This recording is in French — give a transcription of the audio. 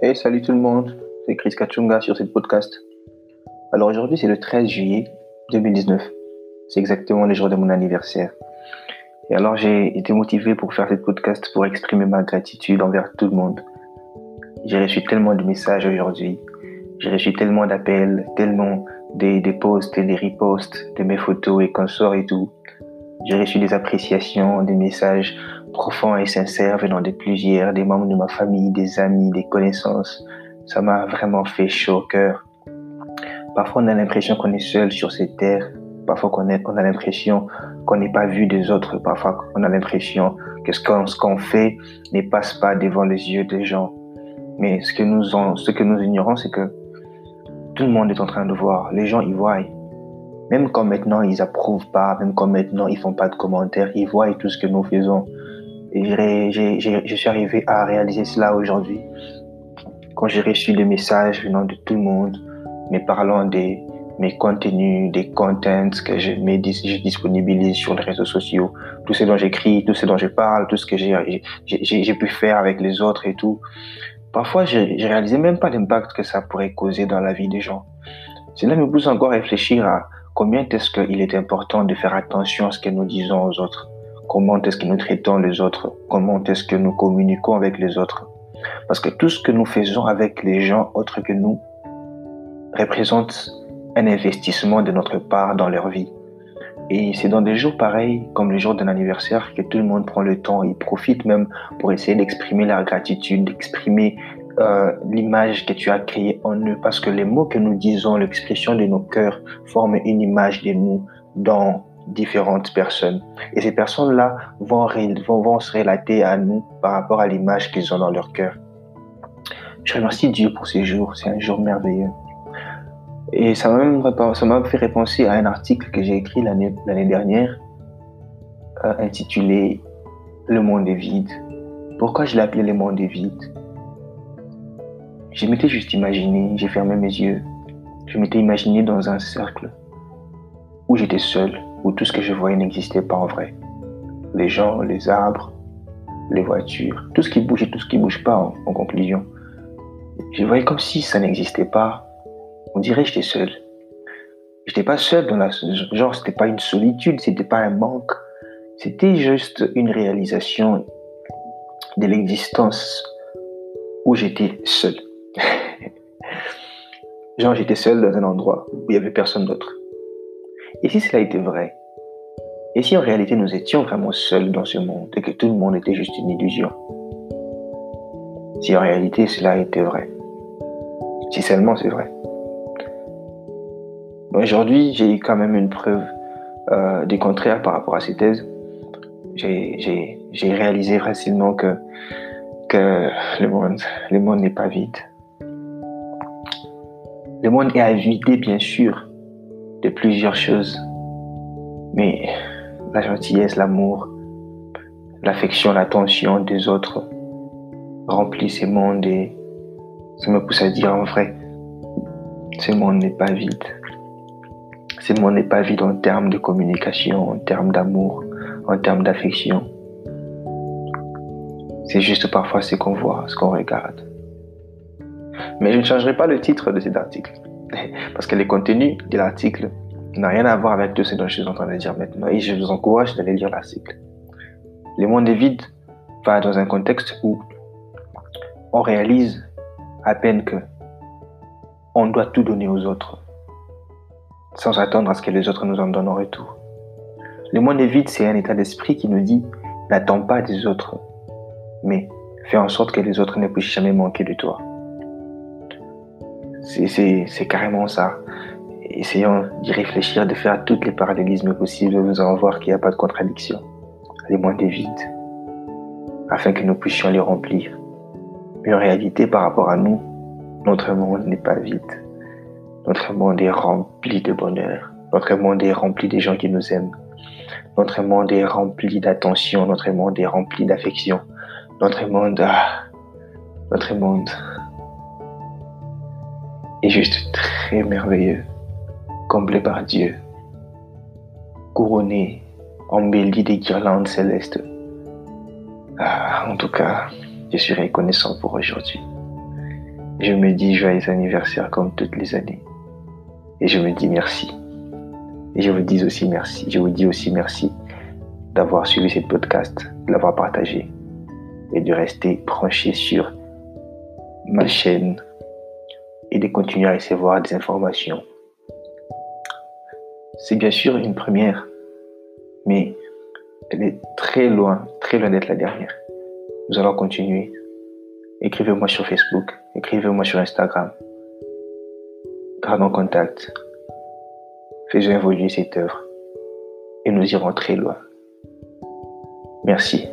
Hey, salut tout le monde, c'est Chris Kachunga sur cette podcast. Alors aujourd'hui, c'est le 13 juillet 2019. C'est exactement le jour de mon anniversaire. Et alors, j'ai été motivé pour faire cette podcast pour exprimer ma gratitude envers tout le monde. J'ai reçu tellement de messages aujourd'hui. J'ai reçu tellement d'appels, tellement des posts et des reposts de mes photos et consorts et tout. J'ai reçu des appréciations, des messages profonds et sincères venant de plusieurs, des membres de ma famille, des amis, des connaissances. Ça m'a vraiment fait chaud au cœur. Parfois, on a l'impression qu'on est seul sur cette terre. Parfois, on a l'impression qu'on n'est pas vu des autres. Parfois, on a l'impression que ce qu'on fait ne passe pas devant les yeux des gens. Mais ce que nous ignorons, c'est que tout le monde est en train de voir. Les gens y voient. Même quand maintenant ils approuvent pas, même quand maintenant ils font pas de commentaires, ils voient tout ce que nous faisons. Et je suis arrivé à réaliser cela aujourd'hui quand j'ai reçu des messages venant de tout le monde, me parlant de mes contenus, des contents que je disponibilise sur les réseaux sociaux, tout ce dont j'écris, tout ce dont je parle, tout ce que j'ai pu faire avec les autres et tout. Parfois, j'ai réalisé même pas l'impact que ça pourrait causer dans la vie des gens. Cela me pousse encore à réfléchir à combien est-ce qu'il est important de faire attention à ce que nous disons aux autres. Comment est-ce que nous traitons les autres. Comment est-ce que nous communiquons avec les autres. Parce que tout ce que nous faisons avec les gens autres que nous représente un investissement de notre part dans leur vie. Et c'est dans des jours pareils, comme le jour d'un anniversaire, que tout le monde prend le temps et profite même pour essayer d'exprimer leur gratitude, d'exprimer l'image que tu as créée en eux. Parce que les mots que nous disons, l'expression de nos cœurs forment une image de nous dans différentes personnes. Et ces personnes-là vont se relater à nous par rapport à l'image qu'ils ont dans leur cœur. Je remercie Dieu pour ces jours. C'est un jour merveilleux. Et ça m'a fait repenser à un article que j'ai écrit l'année dernière, intitulé « Le monde est vide ». Pourquoi je l'ai appelé « Le monde est vide » ? Je m'étais juste imaginé, j'ai fermé mes yeux, je m'étais imaginé dans un cercle où j'étais seul, où tout ce que je voyais n'existait pas en vrai. Les gens, les arbres, les voitures, tout ce qui bouge et tout ce qui bouge pas en conclusion. Je voyais comme si ça n'existait pas. On dirait que j'étais seul. J'étais pas seul genre c'était pas une solitude, c'était pas un manque. C'était juste une réalisation de l'existence où j'étais seul. Genre j'étais seul dans un endroit où il y avait personne d'autre. Et si cela était vrai? Et si en réalité nous étions vraiment seuls dans ce monde et que tout le monde était juste une illusion? Si en réalité cela était vrai? Si seulement c'est vrai? Aujourd'hui, j'ai eu quand même une preuve du contraire par rapport à ces thèses. J'ai réalisé facilement que le monde n'est pas vide. Le monde est à vider, bien sûr, de plusieurs choses. Mais la gentillesse, l'amour, l'affection, l'attention des autres remplit ce monde et ça me pousse à dire en vrai, ce monde n'est pas vide. Ce monde n'est pas vide en termes de communication, en termes d'amour, en termes d'affection. C'est juste parfois ce qu'on voit, ce qu'on regarde. Mais je ne changerai pas le titre de cet article. Parce que le contenu de l'article n'a rien à voir avec tout ce dont je suis en train de dire maintenant. Et je vous encourage d'aller lire l'article. Le monde est vide va dans un contexte où on réalise à peine que on doit tout donner aux autres, sans attendre à ce que les autres nous en donnent en retour. Le monde est vide, c'est un état d'esprit qui nous dit « N'attends pas des autres, mais fais en sorte que les autres ne puissent jamais manquer de toi. » C'est carrément ça. Essayons d'y réfléchir, de faire tous les parallélismes possibles, vous allez voir qu'il n'y a pas de contradiction. Le monde est vide, afin que nous puissions les remplir. Mais en réalité, par rapport à nous, notre monde n'est pas vide. Notre monde est rempli de bonheur. Notre monde est rempli des gens qui nous aiment. Notre monde est rempli d'attention. Notre monde est rempli d'affection. Notre monde est juste très merveilleux, comblé par Dieu, couronné, embelli des guirlandes célestes. En tout cas, je suis reconnaissant pour aujourd'hui. je me dis joyeux anniversaire comme toutes les années. Et je me dis merci. Et je vous dis aussi merci. Je vous dis aussi merci d'avoir suivi ce podcast, de l'avoir partagé et de rester branché sur ma chaîne et de continuer à recevoir des informations. C'est bien sûr une première, mais elle est très loin d'être la dernière. Nous allons continuer. Écrivez-moi sur Facebook, écrivez-moi sur Instagram. Gardons contact. Faisons évoluer cette œuvre et nous irons très loin. Merci.